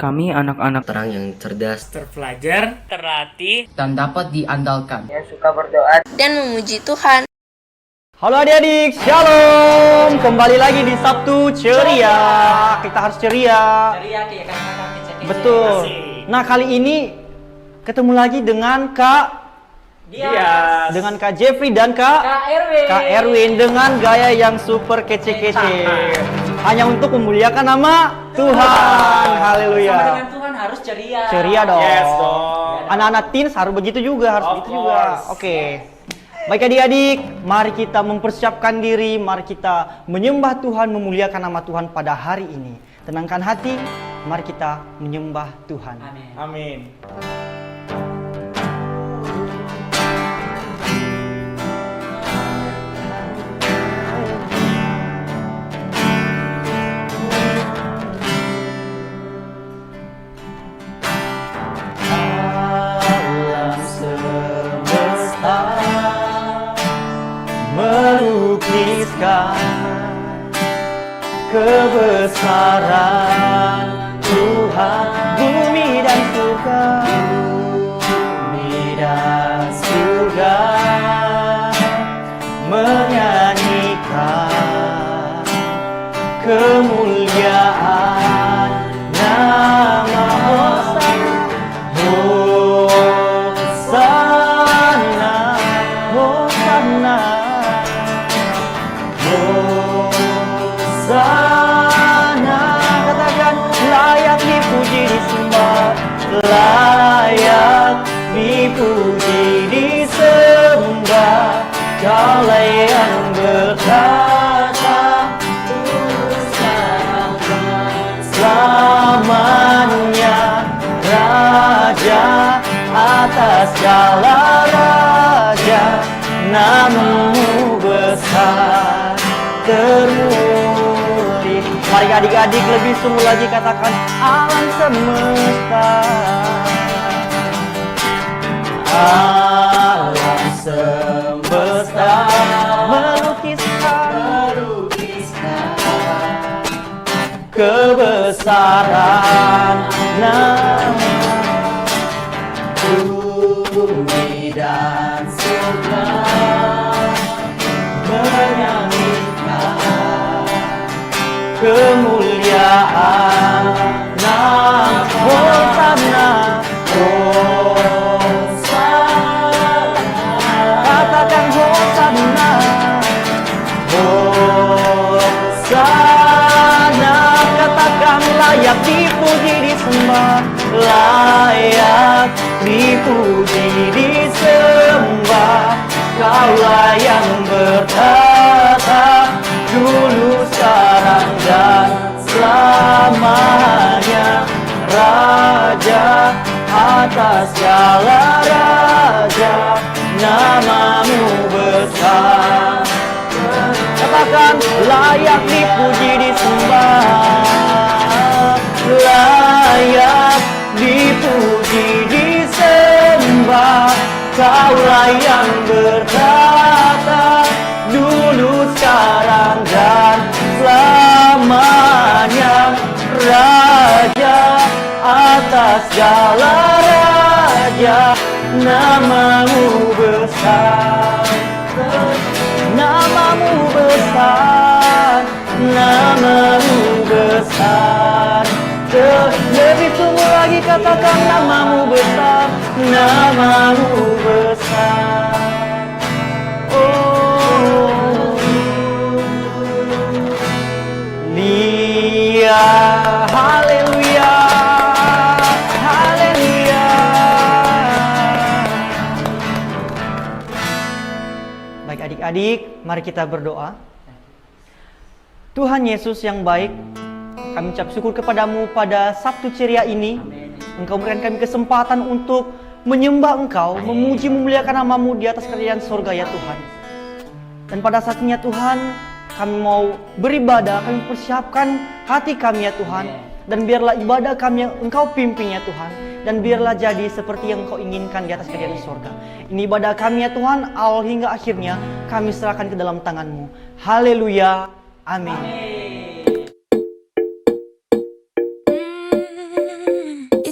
Kami anak-anak terang yang cerdas, terpelajar, terlatih, dan dapat diandalkan, yang suka berdoa dan memuji Tuhan. Halo adik-adik, shalom. Kembali lagi di Sabtu Ceria. Kita harus ceria. Betul. Nah, kali ini ketemu lagi dengan dengan Kak Jeffrey dan Kak Erwin dengan gaya yang super kece-kece. Hanya untuk memuliakan nama Tuhan. Haleluya. sama dengan Tuhan harus ceria. Ceria dong. Yes, dong. Anak-anak teens harus begitu juga, Oke. Baik adik-adik, mari kita mempersiapkan diri, mari kita menyembah Tuhan, memuliakan nama Tuhan pada hari ini. Tenangkan hati, mari kita menyembah Tuhan. Amin. Alam semesta melukiskan kebesaran Tuhan, bumi dan surga menyanyikan kemuliaan nama Hosana, Hosana, Hosana. Katakan layak dipuji disembah, layak dipuji disembah. Kaulah yang berkata selamanya Raja atas segala raja, namamu besar termulia. Mari adik-adik lebih sungguh lagi katakan alam semesta. Alam semesta melukiskan kebesaran nama, bumi dan surga menyanyikan kemuliaan nama Hosana, Hosana. Katakan Hosana, Hosana. Katakan layak dipuji disembah, layak dipuji disembah. Kaulah yang berkata dulu, sekarang dan selamanya, Raja atas segala raja, namamu besar. Katakan layak dipuji disembah, layak dipuji disembah. Kaulah yang berkata dulu, sekarang dan selamanya, Raja atas segala raja, namamu besar, namamu besar, namamu besar. Lebih sungguh lagi katakan namamu besar, namamu besar. Oh, Lia, haleluya, haleluya. Baik adik-adik, mari kita berdoa. Tuhan Yesus yang baik, kami ucap syukur kepadamu pada Sabtu Ceria ini. Engkau memberikan kami kesempatan untuk menyembah Engkau, memuji, memuliakan namamu di atas kerajaan surga ya Tuhan. Dan pada saatnya Tuhan, kami mau beribadah, kami persiapkan hati kami ya Tuhan. Dan biarlah ibadah kami yang Engkau pimpin ya Tuhan. Dan biarlah jadi seperti yang Engkau inginkan di atas kerajaan surga. Ini ibadah kami ya Tuhan, awal hingga akhirnya kami serahkan ke dalam tangan-Mu. Haleluya, amin.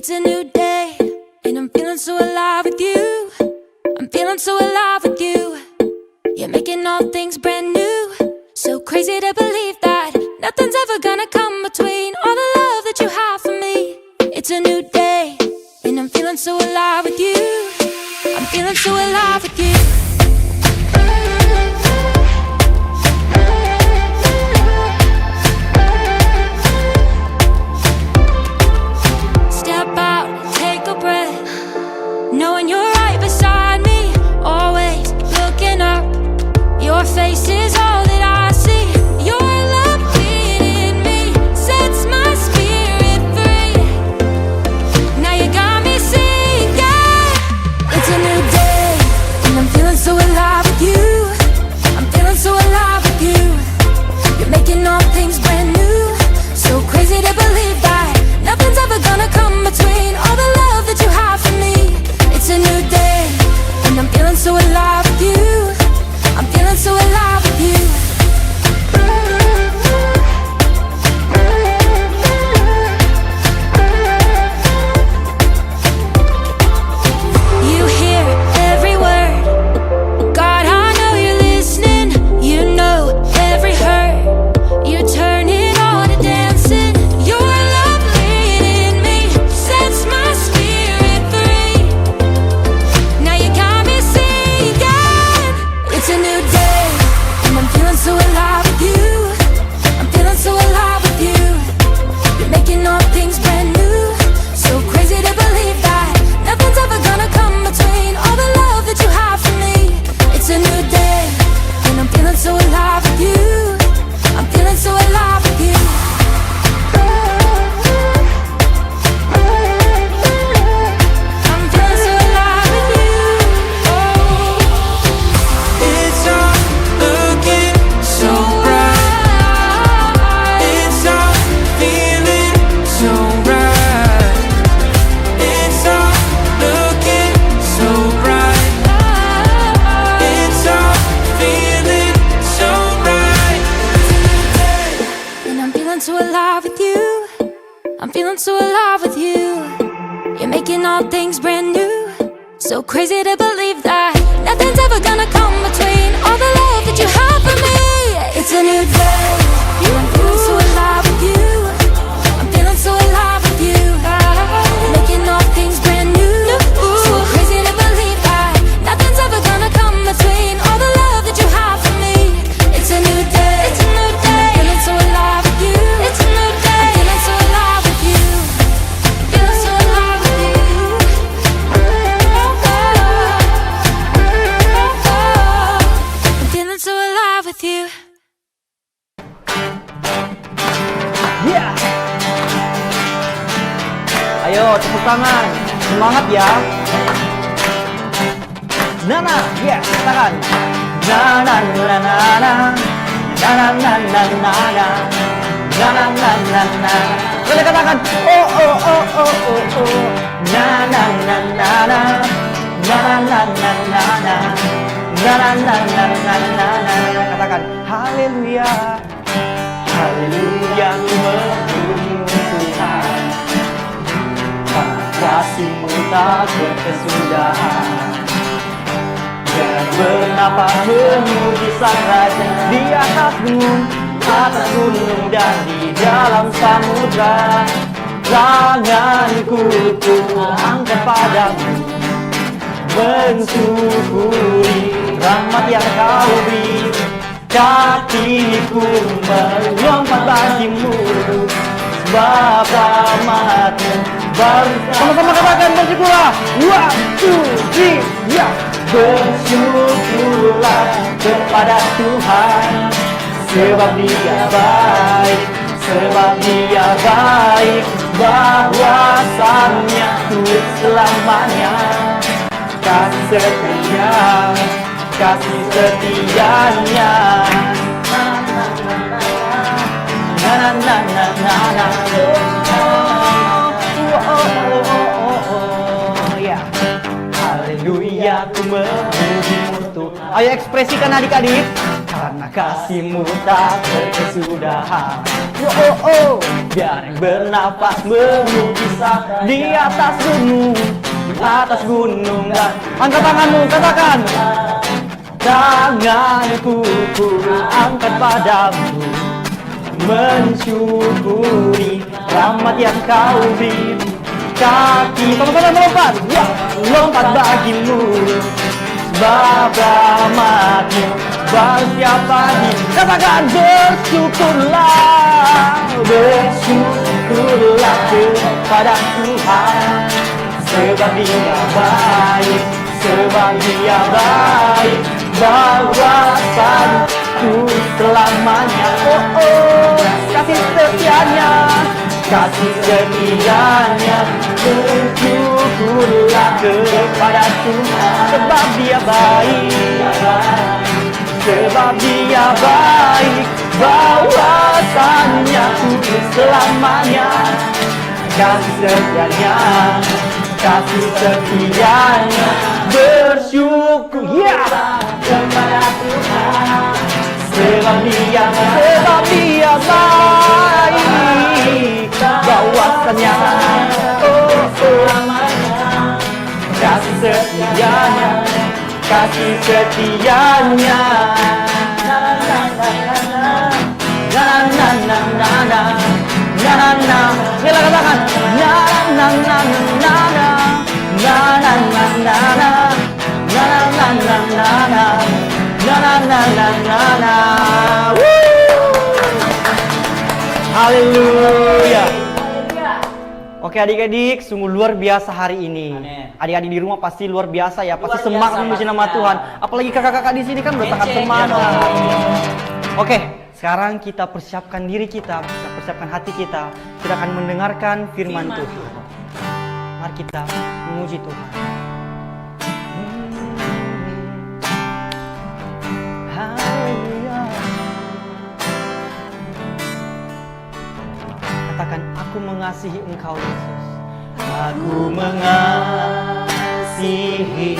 It's a new day, and I'm feeling so alive with you. I'm feeling so alive with you. You're making all things brand new. So crazy to believe that nothing's ever gonna come between all the love that you have for me. It's a new day, and I'm feeling so alive with you. I'm feeling so alive with you. Step out, take a breath, knowing you're right beside me, always looking up. Your face is all that I see. Your love within me sets my spirit free. Now you got me singing. It's a new day, and I'm feeling so alive with you. I'm feeling so alive with you. You're making all things brand new. So crazy to believe that nothing's ever gonna come between all the love that you have for me. It's a new day, and I'm feeling so alive with you. I'm feeling so alive with you. You hear every word. God, I know you're listening. You know every hurt. You're turning all to dancing. Your love within me sets my spirit free. Now you got me singing. It's a new day, and I'm feeling so alive with you. I'm feeling so alive with you. You're making all things brand new. So crazy to believe that nothing's ever gonna come between all the love that you have for me. It's a new day, and I'm feeling so alive with you. I'm feeling so alive with you. I'm feeling so alive with you. It's all looking so bright. It's all feeling so right. It's all looking so bright. It's all feeling so right. And I'm feeling so alive with you. I'm feeling so alive with you. You're making all things brand new. So crazy to believe that nothing's ever gonna come between all the love that you have for me. It's a new day, and I'm feeling so alive with you. I'm feeling so alive with you. You're making all things brand new. So crazy to believe that nothing's ever gonna come between all the love that you have for me. It's a new day. It's a new day. I'm feeling so alive with you. It's a new day. I'm feeling so alive with you. Feeling so alive with you. I'm feeling so alive with you. Yeah. Ayo tepuk tangan, semangat ya. Nana, yeah, katakan. Na na na na na, na na na na na na, na na na na na. Boleh katakan. Oh oh oh oh oh oh. Na na na na na, na na na na na na, na na na na na na. Katakan. Haleluya. Haleluya, ku memuji Tuhan. Kasih-Mu tak berkesudahan. Dan mengapa memuji Sang Raja di atas gunung dan di dalam samudra. Tanganku ku angkat padamu, mensyukuri rahmat yang Kau beri. Hatiku melompat bagimu, sebab rahmat-Mu baru. Sama-sama katakan bersyukurlah. 1, 2, 3, ya. Bersyukurlah kepada Tuhan, sebab Dia baik, sebab Dia baik. Bahwasannya untuk selamanya. Kasih setia, kasih setianya. Na na na na na na. Ya. Haleluya, ku memuji-Mu Tuhan. Ayo ekspresikan adik-adik. Karena kasihmu tak berkesudahan. Oh, oh, biar bernapas bermujizat di atas gunung, di atas gunung. Dan angkat tanganmu, katakan, tanganku ku angkat padamu, mensyukuri rahmat yang kau beri. Kaki sama-sama melompat, ya, lompat bagimu, sebab rahmatmu baru setiap pagi. Katakan bersyukurlah, bersyukurlah kepada Tuhan, sebab Dia baik, sebab Dia baik, bawasanku selamanya. Oh, oh, kasih setianya, kasih setianya, bersyukurlah kepada Tuhan, sebab Dia baik, sebab Dia baik, bawasannya untuk selamanya. Kasih setianya, kasih setianya, bersyukur ya kepada Tuhan, sebab Dia baik, bawasannya selamanya. Kasih setianya, kasih setianya, Bila katakan Haleluya. Oke adik-adik, sungguh luar biasa hari ini. Adik-adik di rumah pasti luar biasa ya, pasti semangat memuji nama Tuhan. Apalagi kakak-kakak di sini kan udah sangat semangat. Oke, sekarang kita persiapkan diri kita, persiapkan hati kita. Kita akan mendengarkan firman Tuhan. Mari kita memuji Tuhan. Haleluya. Katakan, aku mengasihi Engkau Yesus. Aku mengasihi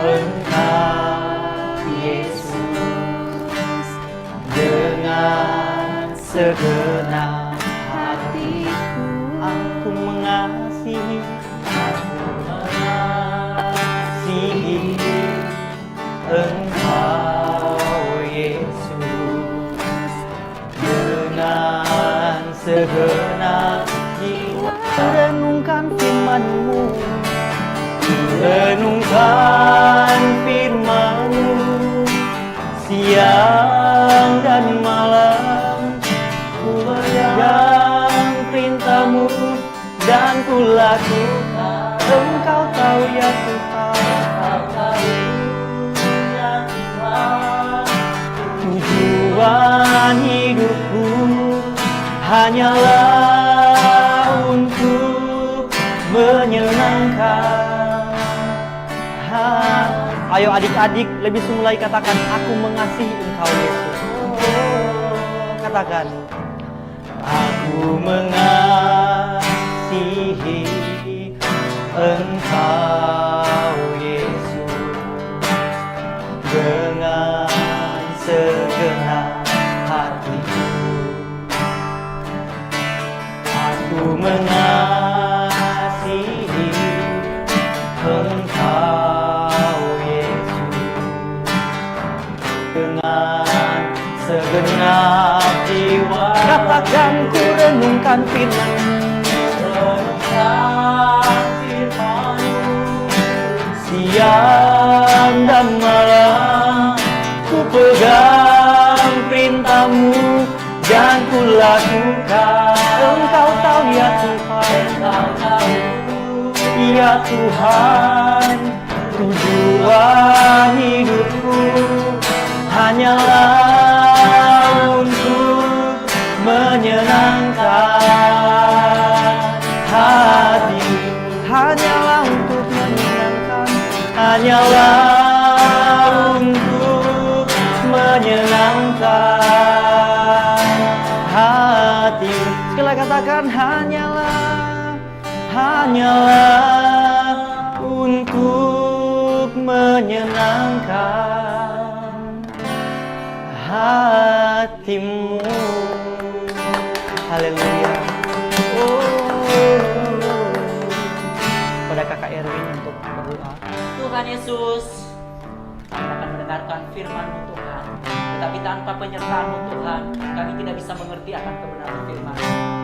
Engkau Yesus dengan segenap hatiku. Aku mengasihi Engkau Yesus dengan segenap jiwa. Renungkan firman-Mu, renungkan firman-Mu siang dan malam. Ku pegang perintah-Mu dan ku lakukan. Engkau tahu ya Tuhan, tujuan hidupku hanyalah untuk menyenangkan. Ayo adik-adik, lebih mulai katakan, aku mengasihi Engkau Yesus. Katakan, aku mengasihi Engkau Yesus dengan segenap hatiku. Aku mengasihi Engkau Yesus dengan segenap jiwa. Katakan, ku renungkan firman-Mu siang dan malam. Ku pegang perintah-Mu dan ku lakukan. Engkau tahu ya Tuhan, ya Tuhan, tujuan hidupku hanyalah untuk menyenangkan hati, hanyalah untuk menyenangkan, hanyalah untuk menyenangkan hati. Sekali katakan, hanyalah untuk menyenangkan intimmu. Haleluya. Pada kakak Erwin untuk berdoa. Tuhan Yesus, kami akan mendengarkan firman-Mu Tuhan. Tetapi tanpa penyertaan-Mu Tuhan, kami tidak bisa mengerti akan kebenaran firman.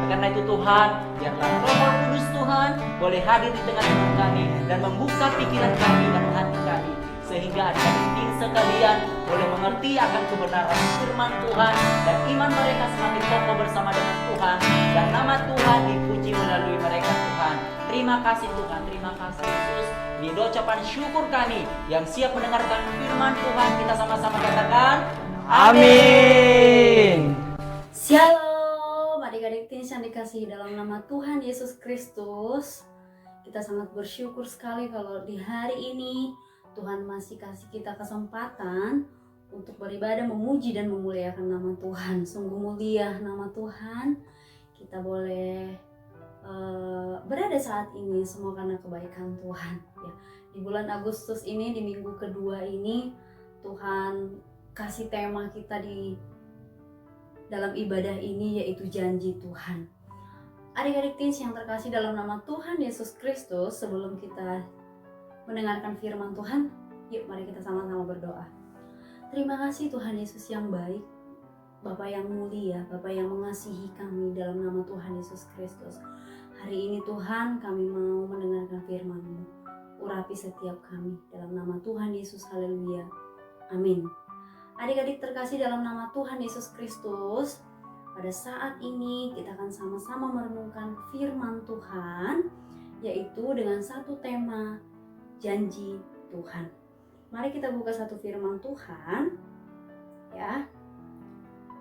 Karena itu Tuhan, biarlah Roh Kudus Tuhan boleh hadir di tengah-tengah kami dan membuka pikiran kami dan hati kami, sehingga adik-adik sekalian boleh mengerti akan kebenaran firman Tuhan dan iman mereka semakin kokoh bersama dengan Tuhan, dan nama Tuhan dipuji melalui mereka Tuhan. Terima kasih Tuhan, terima kasih Yesus. Di ucapan syukur kami yang siap mendengarkan firman Tuhan, kita sama-sama katakan Amin. Shalom adik-adik teens yang dikasihi dalam nama Tuhan Yesus Kristus. Kita sangat bersyukur sekali kalau di hari ini Tuhan masih kasih kita kesempatan untuk beribadah, memuji dan memuliakan nama Tuhan. Sungguh mulia nama Tuhan. Kita boleh berada saat ini semua karena kebaikan Tuhan. Ya, di bulan Agustus ini, di minggu kedua ini, Tuhan kasih tema kita di dalam ibadah ini, yaitu janji Tuhan. Adik-adik teens yang terkasih dalam nama Tuhan Yesus Kristus, sebelum kita mendengarkan firman Tuhan, yuk mari kita sama-sama berdoa. Terima kasih Tuhan Yesus yang baik, Bapa yang mulia, Bapa yang mengasihi kami dalam nama Tuhan Yesus Kristus. Hari ini Tuhan, kami mau mendengarkan firman-Mu. Urapi setiap kami dalam nama Tuhan Yesus. Haleluya. Amin. Adik-adik terkasih dalam nama Tuhan Yesus Kristus, pada saat ini kita akan sama-sama merenungkan firman Tuhan, yaitu dengan satu tema, janji Tuhan. Mari kita buka satu firman Tuhan, ya.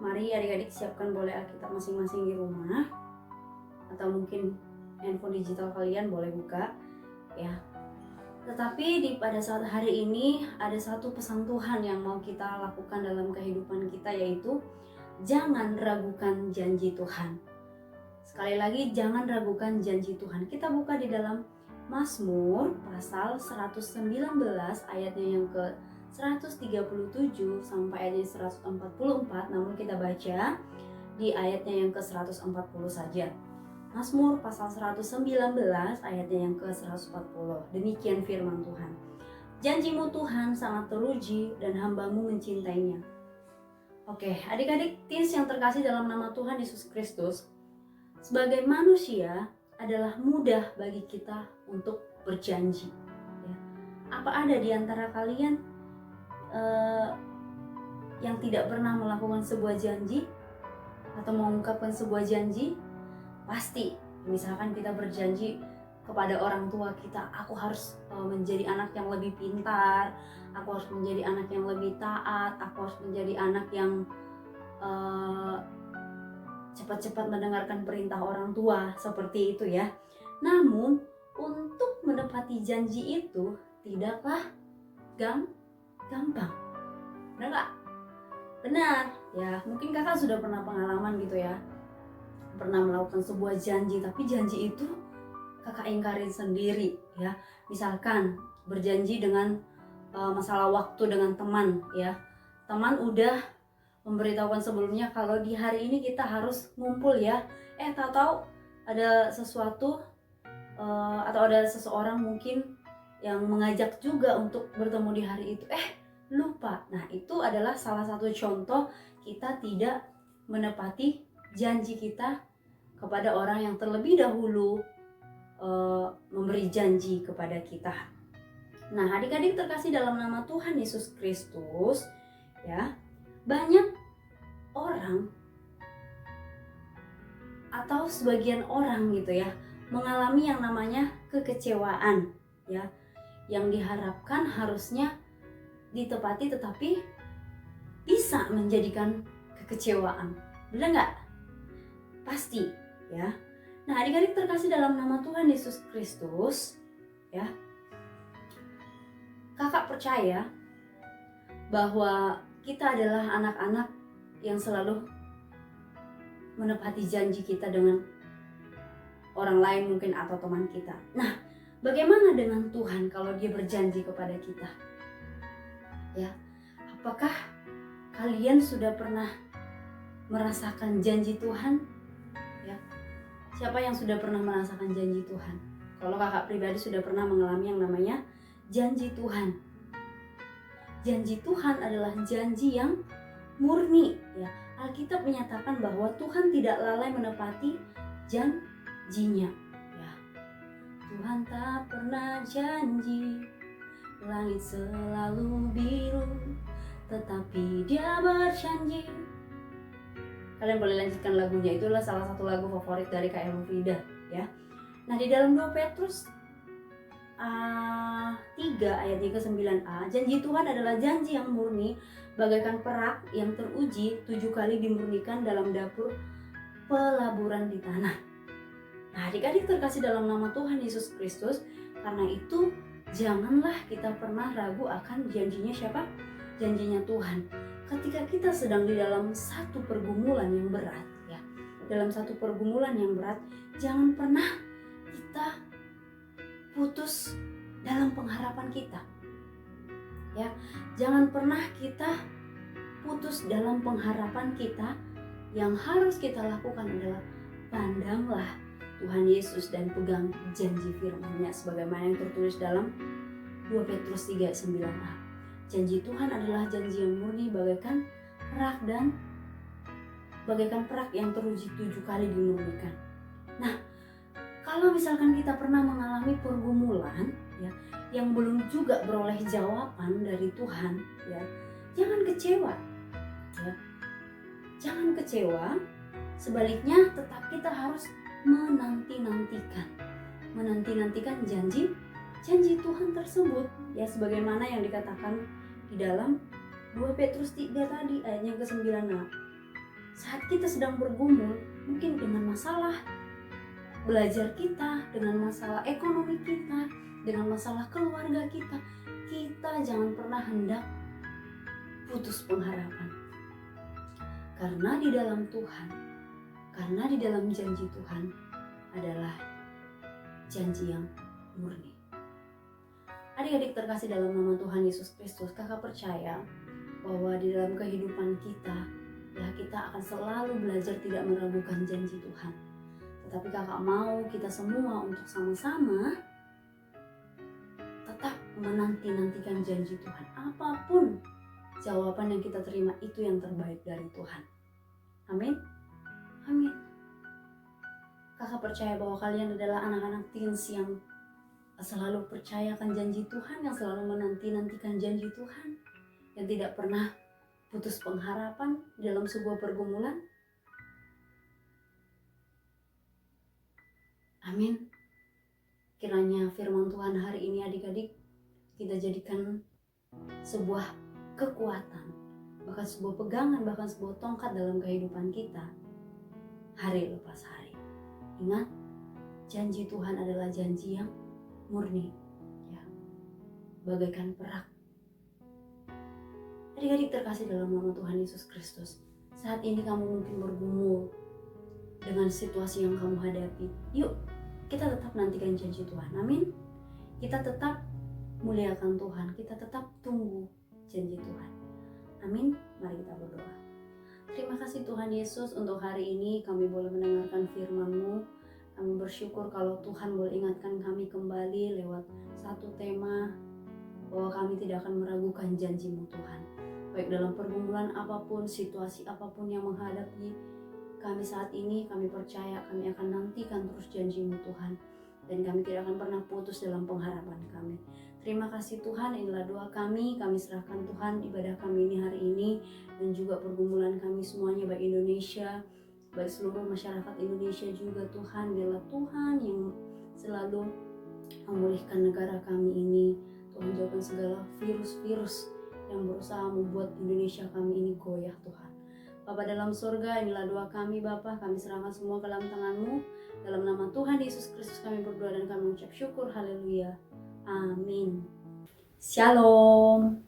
Mari adik-adik siapkan boleh Alkitab masing-masing di rumah, atau mungkin handphone digital kalian boleh buka, ya. Tetapi pada saat hari ini ada satu pesan Tuhan yang mau kita lakukan dalam kehidupan kita, yaitu jangan ragukan janji Tuhan. Sekali lagi, jangan ragukan janji Tuhan. Kita buka di dalam Mazmur pasal 119 ayatnya yang ke 137 sampai ayatnya 144, namun kita baca di ayatnya yang ke 140 saja. Mazmur pasal 119 ayatnya yang ke 140. Demikian firman Tuhan. Janji-Mu Tuhan sangat teruji dan hamba-Mu mencintainya. Oke, adik-adik teens yang terkasih dalam nama Tuhan Yesus Kristus, sebagai manusia adalah mudah bagi kita untuk berjanji. Ya. Apa ada di antara kalian yang tidak pernah melakukan sebuah janji atau mengungkapkan sebuah janji? Pasti, misalkan kita berjanji kepada orang tua kita, aku harus menjadi anak yang lebih pintar, aku harus menjadi anak yang lebih taat, aku harus menjadi anak yang cepat-cepat mendengarkan perintah orang tua, seperti itu ya. Namun, untuk menepati janji itu tidaklah gampang. Benar nggak? Benar, ya. Mungkin kakak sudah pernah pengalaman gitu ya, pernah melakukan sebuah janji, tapi janji itu kakak ingkarin sendiri ya. Misalkan berjanji dengan masalah waktu dengan teman ya. Teman udah memberitahukan sebelumnya kalau di hari ini kita harus ngumpul ya. Tahu-tahu ada sesuatu atau ada seseorang mungkin yang mengajak juga untuk bertemu di hari itu. Lupa. Nah, itu adalah salah satu contoh kita tidak menepati janji kita kepada orang yang terlebih dahulu memberi janji kepada kita. Nah, adik-adik terkasih dalam nama Tuhan Yesus Kristus, ya, banyak orang atau sebagian orang gitu ya mengalami yang namanya kekecewaan, ya, yang diharapkan harusnya ditepati tetapi bisa menjadikan kekecewaan. Benar nggak? Pasti ya. Nah, adik-adik terkasih dalam nama Tuhan Yesus Kristus, ya, kakak percaya bahwa kita adalah anak-anak yang selalu menepati janji kita dengan orang lain mungkin atau teman kita. Nah, bagaimana dengan Tuhan kalau Dia berjanji kepada kita? Ya, apakah kalian sudah pernah merasakan janji Tuhan? Ya. Siapa yang sudah pernah merasakan janji Tuhan? Kalau kakak pribadi sudah pernah mengalami yang namanya janji Tuhan. Janji Tuhan adalah janji yang murni, ya. Alkitab menyatakan bahwa Tuhan tidak lalai menepati janjinya, ya. Tuhan tak pernah janji langit selalu biru, tetapi Dia berjanji. Kalian boleh lanjutkan lagunya, itulah salah satu lagu favorit dari Kak Elu Frida, ya. Nah, di dalam 2 Petrus 3 ayatnya ke-9a, janji Tuhan adalah janji yang murni bagaikan perak yang teruji 7 kali dimurnikan dalam dapur pelaburan di tanah. Nah, adik-adik terkasih dalam nama Tuhan Yesus Kristus, karena itu janganlah kita pernah ragu akan janjinya siapa? Janjinya Tuhan. Ketika kita sedang di dalam satu pergumulan yang berat, ya, dalam satu pergumulan yang berat, jangan pernah kita putus dalam pengharapan kita, ya. Jangan pernah kita putus dalam pengharapan kita. Yang harus kita lakukan adalah pandanglah Tuhan Yesus dan pegang janji firman-Nya sebagaimana yang tertulis dalam 2 Petrus 3:9a. Janji Tuhan adalah janji yang murni bagaikan perak yang teruji 7 kali dimurnikan. Nah, kalau misalkan kita pernah mengalami pergumulan, ya, yang belum juga beroleh jawaban dari Tuhan, ya, jangan kecewa, ya. Jangan kecewa, sebaliknya tetap kita harus menanti-nantikan janji Tuhan tersebut, ya, sebagaimana yang dikatakan di dalam 2 Petrus 3 tadi ayatnya ke-9a. Saat kita sedang bergumul, mungkin dengan masalah belajar kita, dengan masalah ekonomi kita, dengan masalah keluarga kita jangan pernah hendak putus pengharapan. Karena di dalam Tuhan, karena di dalam janji Tuhan adalah janji yang murni. Adik-adik terkasih dalam nama Tuhan Yesus Kristus, kakak percaya bahwa di dalam kehidupan kita, ya, kita akan selalu belajar tidak meragukan janji Tuhan. Tetapi kakak mau kita semua untuk sama-sama tetap menanti-nantikan janji Tuhan. Apapun jawaban yang kita terima, itu yang terbaik dari Tuhan. Amin. Amin. Kakak percaya bahwa kalian adalah anak-anak teens yang selalu percayakan janji Tuhan, yang selalu menanti-nantikan janji Tuhan, yang tidak pernah putus pengharapan dalam sebuah pergumulan. Amin. Kiranya firman Tuhan hari ini adik-adik kita jadikan sebuah kekuatan, bahkan sebuah pegangan, bahkan sebuah tongkat dalam kehidupan kita hari lepas hari. Ingat, janji Tuhan adalah janji yang murni, ya, bagaikan perak. Adik-adik terkasih dalam nama Tuhan Yesus Kristus, saat ini kamu mungkin bergumul dengan situasi yang kamu hadapi. Yuk, kita tetap nantikan janji Tuhan. Amin. Kita tetap muliakan Tuhan, kita tetap tunggu janji Tuhan. Amin. Mari kita berdoa. Terima kasih Tuhan Yesus, untuk hari ini kami boleh mendengarkan firman-Mu. Kami bersyukur kalau Tuhan boleh ingatkan kami kembali lewat satu tema, bahwa kami tidak akan meragukan janji-Mu Tuhan. Baik dalam pergumulan apapun, situasi apapun yang menghadapi kami saat ini, kami percaya kami akan nantikan terus janji-Mu Tuhan. Dan kami tidak akan pernah putus dalam pengharapan kami. Terima kasih Tuhan, inilah doa kami serahkan Tuhan ibadah kami ini hari ini, dan juga pergumulan kami semuanya, baik Indonesia, baik seluruh masyarakat Indonesia juga Tuhan. Biarlah Tuhan yang selalu memulihkan negara kami ini. Tuhan jauhkan segala virus-virus yang berusaha membuat Indonesia kami ini goyah Tuhan. Bapa dalam surga, inilah doa kami Bapa, kami serahkan semua ke dalam tangan-Mu. Dalam nama Tuhan Yesus Kristus kami berdoa dan kami mengucap syukur. Haleluya. Amin. Shalom.